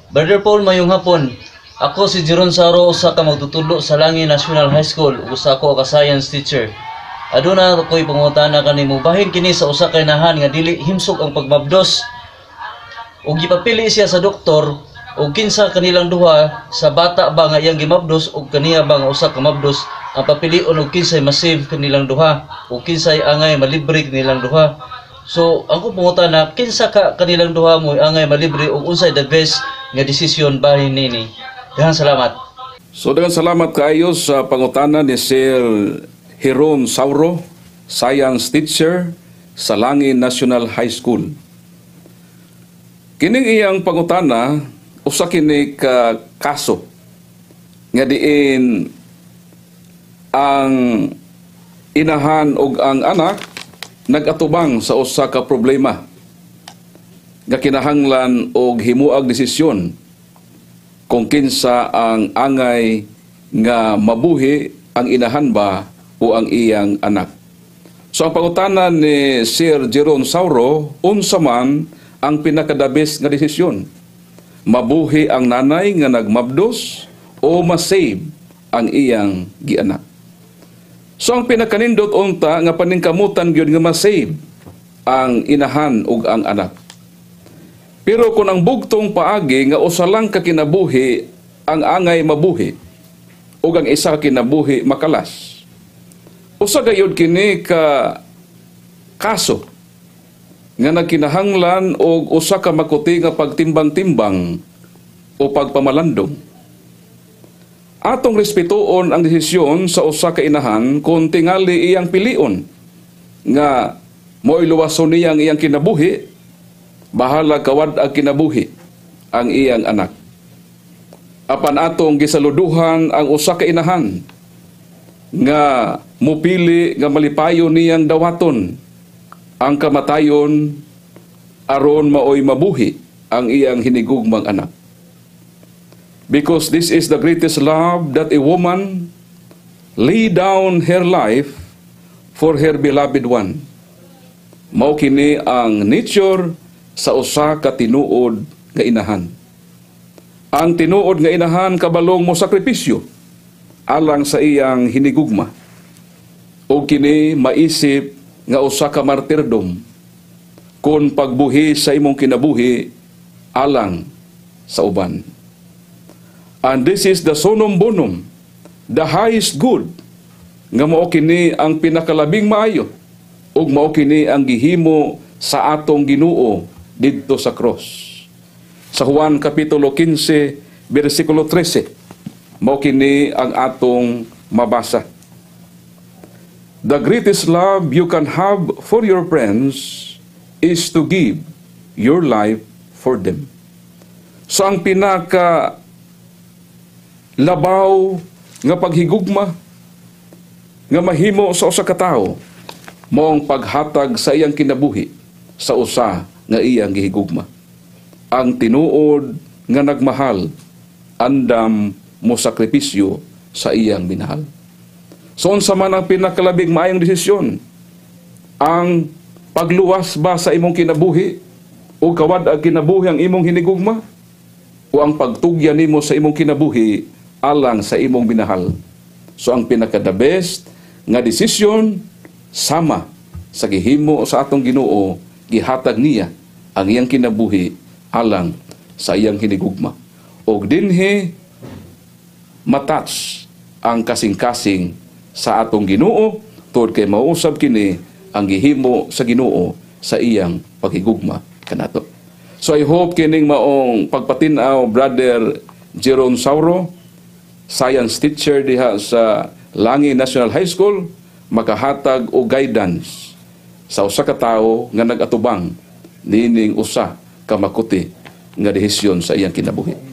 Brother Paul, mayong hapon. Ako si Jeron Saro, usa ka magtutudlo sa Langi National High School, usa ko ka science teacher. Aduna ako'y pangutana kanimo, bahin kini sa usa ka inahan nga dili himsog ang pagbabdos. Ug gipapili siya sa doktor ug kinsa kanilang duha sa bata ba nga iyang gimabdos ug kaniya ba nga usa ka mabdos, ang papilion ug kinsay ma-save kanilang duha ug kinsay angay malibre kanilang duha. So, ako pangutana, kinsa ka kanilang duha mo angay malibre ug unsay the best nga desisyon bahin nini? Daghang salamat. So, daghang salamat kaayo sa pangutana ni Sir Jeron Saro, science teacher sa Langi National High School. Kining iyang pangutana, usa kini ka kaso nga diin ang inahan ug ang anak nagatubang sa usa ka problema nga kinahanglan og himuag desisyon kung kinsa ang angay nga mabuhi ang inahan ba o ang iyang anak. So ang pangutana ni Sir Jeron Saro, unsa man ang pinakadabis nga desisyon? Mabuhi ang nanay nga nagmabdos o masave ang iyang gianak? So ang pinakanindot unta nga paningkamutan gyud nga masave ang inahan ug ang anak. Pero kung ang bugtong paagi nga usa lang ka kinabuhi ang angay mabuhi ug ang isa ka kinabuhi makalas, usa gayud kini ka kaso nga nagkinahanglan og usa ka makuti nga pagtimbang-timbang o pagpamalandong. Atong respetuon ang desisyon sa usa ka inahan kung tingali iyang pilion nga mo'y luwason niya ang iyang kinabuhi, bahala kawad ang kinabuhi ang iyang anak. Apan atong gisaluduhan ang usa ka inahan nga mupili nga malipayon niyang dawaton ang kamatayon aron maoy mabuhi ang iyang hinigugmang anak. Because this is the greatest love that a woman lay down her life for her beloved one. Mao kini ang nature sa usa ka tinuod nga inahan. Ang tinuod nga inahan kabalong mo sakripisyo alang sa iyang hinigugma. O kini maisip nga usa ka martyrdom kung pagbuhi sa imong kinabuhi alang sa uban. And this is the sonum bonum, the highest good, nga mao kini ang pinakalabing maayo ug mao kini ang gihimo sa atong Ginoo didto sa cross. Sa Juan kapitulo 15 bersikulo 13, mao kini ang atong mabasa. The greatest love you can have for your friends is to give your life for them. So ang pinaka labaw nga paghigugma nga mahimo sa usa ka tawo mao ang paghatag sa iyang kinabuhi sa usa nga iyang gihigugma. Ang tinuod nga nagmahal andam mo sakripisyo sa iyang minahal. So unsa man ang pinakalabing maayong desisyon? Ang pagluwas ba sa imong kinabuhi o kawad ang kinabuhi ang imong hinigugma o ang pagtugyan nimo sa imong kinabuhi alang sa imong binahal? So ang pinaka-the best nga desisyon sama sa gihimo sa atong Ginoo, gihatag niya ang iyang kinabuhi alang sa iyang hinigugma. Og dinhi matouch ang kasing-kasing sa atong Ginoo tungod kay mausab kini ang gihimo sa Ginoo sa iyang paghigugma kanato. So I hope kining maong pagpatin-aw Brother Jeron Saro, science teacher diha sa Langi National High School, makahatag o guidance sa usa ka tawo nga nagatubang nining usa ka makuti nga desisyon sa iyang kinabuhi.